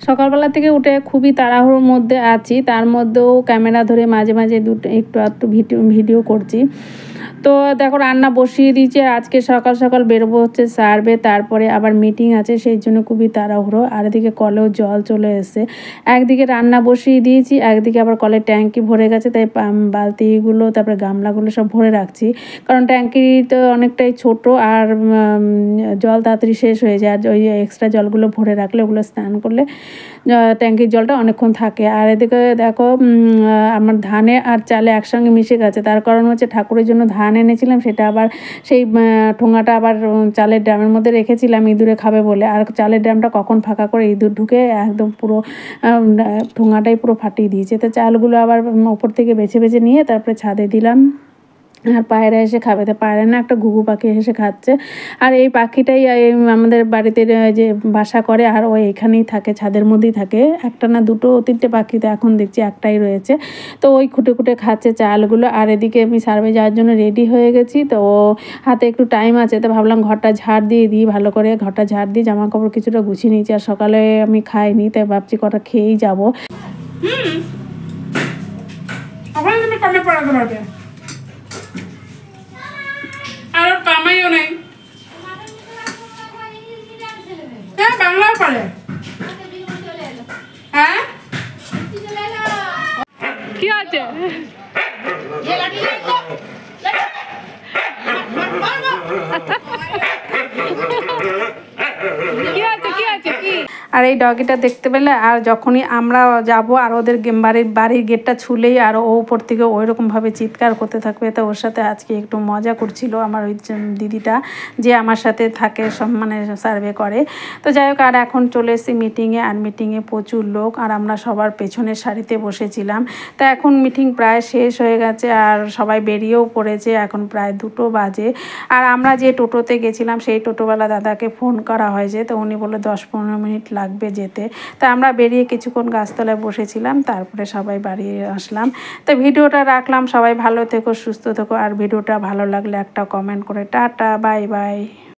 সকালবেলা থেকে উঠে খুবই তাড়াহুড়োর মধ্যে আছি, তার মধ্যেও ক্যামেরা ধরে মাঝে মাঝে একটু একটু ভিডিও করছি। তো দেখো রান্না বসিয়ে দিয়েছি, আর আজকে সকাল সকাল বেরোবো হচ্ছে সার্ভে, তারপরে আবার মিটিং আছে, সেই জন্য খুবই তাড়াহুড়ো। আর এদিকে কলেও জল চলে এসেছে, একদিকে রান্না বসিয়ে দিয়েছি, একদিকে আবার কলের ট্যাঙ্কি ভরে গেছে, তাই বালতিগুলো তারপরে গামলাগুলো সব ভরে রাখছি, কারণ ট্যাঙ্কি তো অনেকটাই ছোট, আর জল তাড়াতাড়ি শেষ হয়ে যায়। আর ওই এক্সট্রা জলগুলো ভরে রাখলে ওগুলো স্নান করলে ট্যাঙ্কির জলটা অনেকক্ষণ থাকে। আর এদিকে দেখো আমার ধানে আর চালে একসঙ্গে মিশে গেছে, তার কারণ হচ্ছে ঠাকুরের জন্য ধান এনেছিলাম, সেটা আবার সেই ঠোঙাটা আবার চালের ড্রামের মধ্যে রেখেছিলাম ইঁদুরে খাবে বলে, আর চালের ড্রামটা কখন ফাঁকা করে ইঁদুর ঢুকে একদম পুরো ঠোঙাটাই পুরো ফাটিয়ে দিয়েছে। তো চালগুলো আবার ওপর থেকে বেছে বেছে নিয়ে তারপরে ছাদে দিলাম। আর পায়রা এসে খাবে, তো পায়রা না একটা ঘুঘু পাখি এসে খাচ্ছে। আর এই পাখিটাই আমাদের বাড়িতে যে বাসা করে, আর ও এখানেই থাকে, ছাদের মধ্যেই থাকে। একটা না দুটো তিনটে পাখি, তো এখন দেখছি একটাই রয়েছে। তো ওই খুঁটে খুঁটে খাচ্ছে চালগুলো। আর এদিকে আমি সার্ভে যাওয়ার জন্য রেডি হয়ে গেছি, তো হাতে একটু টাইম আছে, তো ভাবলাম ঘরটা ঝাড় দিয়ে দিই, ভালো করে ঘরটা ঝাড় দিয়ে জামা কাপড় কিছুটা গুছিয়ে নিয়েছি। আর সকালে আমি খাইনি, তাই ভাবছি কটা খেয়েই যাবো। আর কামাইও নেই, হ্যাঁ বাংলাও পারে। হ্যাঁ কি আছে? আর এই ডগিটা দেখতে পেলে, আর যখনই আমরা যাব আর ওদের বাড়ির গেটটা ছুলেই আর ও উপর থেকে ওই রকমভাবে চিৎকার করতে থাকবে। তো ওর সাথে আজকে একটু মজা করছিল আমার ওই দিদিটা, যে আমার সাথে থাকে সব, মানে সার্ভে করে। তো যাই হোক, আর এখন চলে এসেছি মিটিংয়ে, আর মিটিংয়ে প্রচুর লোক, আর আমরা সবার পেছনের সারিতে বসেছিলাম। তা এখন মিটিং প্রায় শেষ হয়ে গেছে, আর সবাই বেরিয়েও পড়েছে, এখন প্রায় 2টো বাজে। আর আমরা যে টোটোতে গেছিলাম সেই টোটোওয়ালা দাদাকে ফোন করা হয়েছে, তো উনি বললো 10-15 মিনিট লাগবে যেতে। তা আমরা বেরিয়ে কিছুক্ষণ গাছতলায় বসেছিলাম, তারপরে সবাই বাড়ি আসলাম। তো ভিডিওটা রাখলাম, সবাই ভালো থেকো, সুস্থ থেকো, আর ভিডিওটা ভালো লাগলে একটা কমেন্ট করে টাটা বাই বাই।